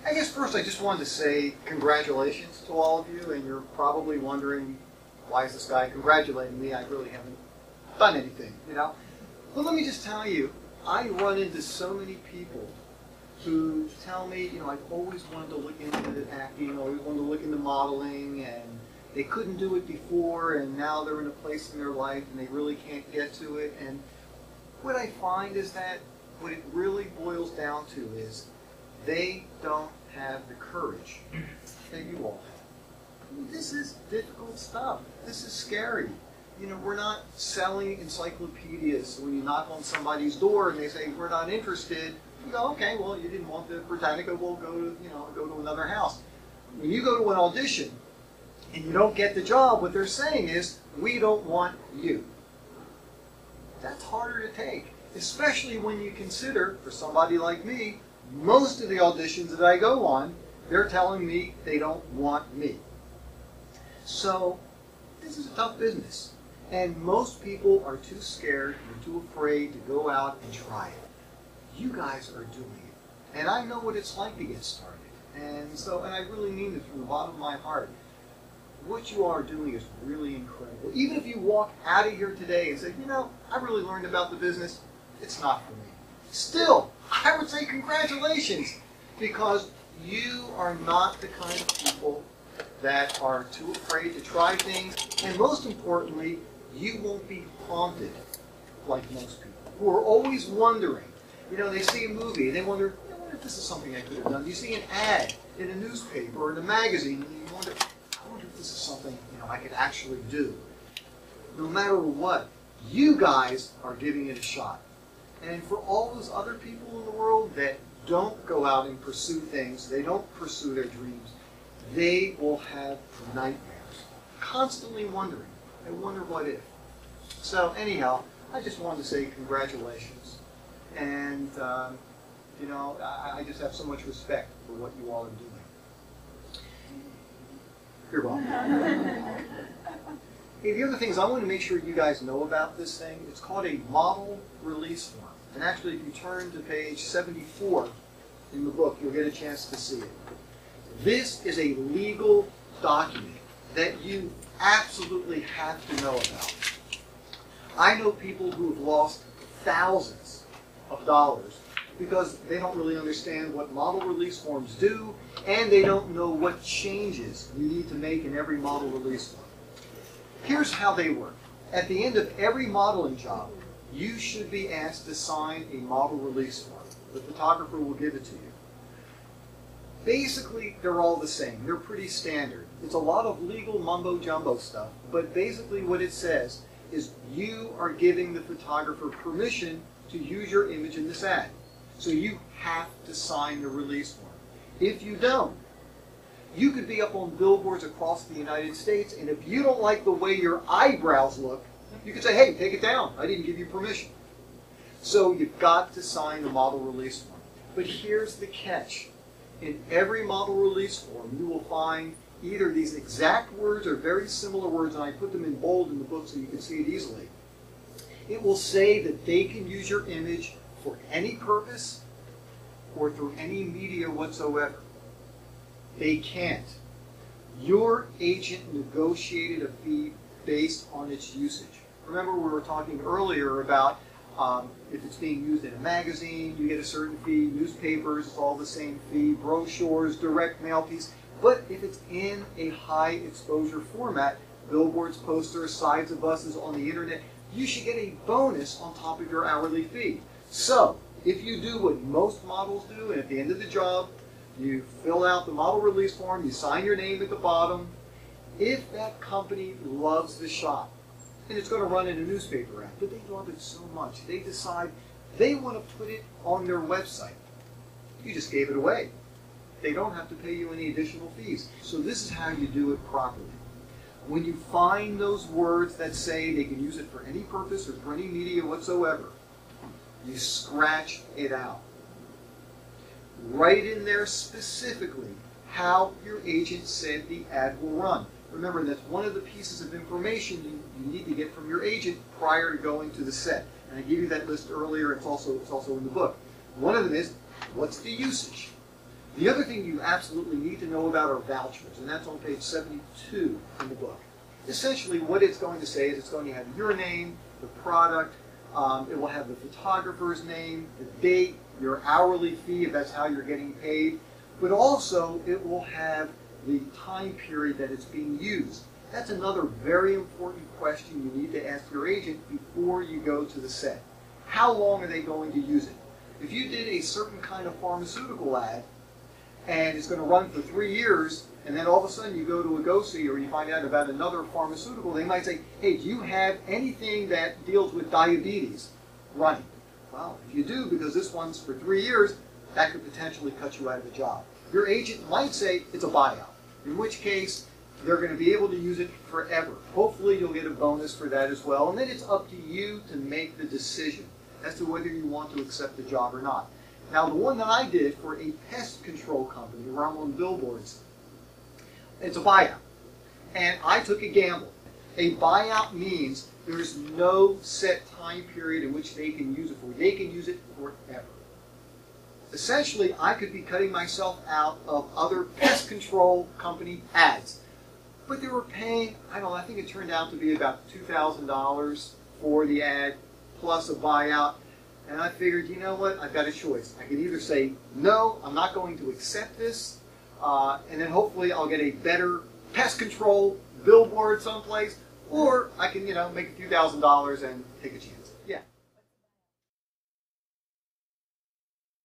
I guess first I just wanted to say congratulations to all of you, and you're probably wondering, why is this guy congratulating me? I really haven't done anything, you know? But let me just tell you, I run into so many people who tell me, you know, I've always wanted to look into acting, always wanted to look into modeling, and they couldn't do it before, and now they're in a place in their life and they really can't get to it. And what I find is that what it really boils down to is they don't have the courage that you all have. I mean, this is difficult stuff. This is scary. You know, we're not selling encyclopedias. So when you knock on somebody's door and they say, we're not interested, you go, okay, well, you didn't want the Britannica, we'll go to, go to another house. When you go to an audition and you don't get the job, what they're saying is, we don't want you. That's harder to take, especially when you consider, for somebody like me, most of the auditions that I go on, they're telling me they don't want me. So, this is a tough business. And most people are too scared and too afraid to go out and try it. You guys are doing it. And I know what it's like to get started. And I really mean this from the bottom of my heart. What you are doing is really incredible. Even if you walk out of here today and say, I really learned about the business, it's not for me. Still, I would say congratulations, because you are not the kind of people that are too afraid to try things, and most importantly, you won't be haunted like most people, who are always wondering. They see a movie and they wonder, I wonder if this is something I could have done. You see an ad in a newspaper or in a magazine, and you wonder, I wonder if this is something I could actually do. No matter what, you guys are giving it a shot. And for all those other people in the world that don't go out and pursue things, they don't pursue their dreams, they will have nightmares, constantly wondering, I wonder what if. So anyhow, I just wanted to say congratulations. And, I just have so much respect for what you all are doing. You're welcome. Hey, the other thing is I want to make sure you guys know about this thing. It's called a model release form. And actually, if you turn to page 74 in the book, you'll get a chance to see it. This is a legal document that you absolutely have to know about. I know people who have lost thousands of dollars because they don't really understand what model release forms do, and they don't know what changes you need to make in every model release form. Here's how they work. At the end of every modeling job, you should be asked to sign a model release form. The photographer will give it to you. Basically, they're all the same. They're pretty standard. It's a lot of legal mumbo-jumbo stuff, but basically what it says is you are giving the photographer permission to use your image in this ad. So you have to sign the release form. If you don't, you could be up on billboards across the United States, and if you don't like the way your eyebrows look, you could say, hey, take it down. I didn't give you permission. So you've got to sign the model release form. But here's the catch. In every model release form, you will find either these exact words or very similar words, and I put them in bold in the book so you can see it easily. It will say that they can use your image for any purpose or through any media whatsoever. They can't. Your agent negotiated a fee based on its usage. Remember, we were talking earlier about if it's being used in a magazine, you get a certain fee. Newspapers, it's all the same fee. Brochures, direct mail fees. But if it's in a high exposure format, billboards, posters, sides of buses, on the internet, you should get a bonus on top of your hourly fee. So, if you do what most models do, and at the end of the job, you fill out the model release form, you sign your name at the bottom, if that company loves the shot, and it's going to run in a newspaper ad, but they love it so much, they decide they want to put it on their website. You just gave it away. They don't have to pay you any additional fees. So this is how you do it properly. When you find those words that say they can use it for any purpose or for any media whatsoever, you scratch it out. Write in there specifically how your agent said the ad will run. Remember, that's one of the pieces of information you need to get from your agent prior to going to the set. And I gave you that list earlier. It's also in the book. One of them is, what's the usage? The other thing you absolutely need to know about are vouchers, and that's on page 72 in the book. Essentially, what it's going to say is it's going to have your name, the product, it will have the photographer's name, the date, your hourly fee if that's how you're getting paid, but also it will have the time period that it's being used. That's another very important question you need to ask your agent before you go to the set. How long are they going to use it? If you did a certain kind of pharmaceutical ad and it's going to run for 3 years, and then all of a sudden you go to a go-see or you find out about another pharmaceutical, they might say, hey, do you have anything that deals with diabetes running? Well, if you do, because this one's for 3 years, that could potentially cut you out of a job. Your agent might say it's a buyout, in which case they're going to be able to use it forever. Hopefully you'll get a bonus for that as well, and then it's up to you to make the decision as to whether you want to accept the job or not. Now, the one that I did for a pest control company where I'm on billboards, it's a buyout. And I took a gamble. A buyout means there's no set time period in which they can use it for. They can use it forever. Essentially, I could be cutting myself out of other pest control company ads. But they were paying, I don't know, I think it turned out to be about $2,000 for the ad plus a buyout. And I figured, you know what, I've got a choice. I can either say, no, I'm not going to accept this, and then hopefully I'll get a better pest control billboard someplace, or I can, make a few $1,000s and take a chance.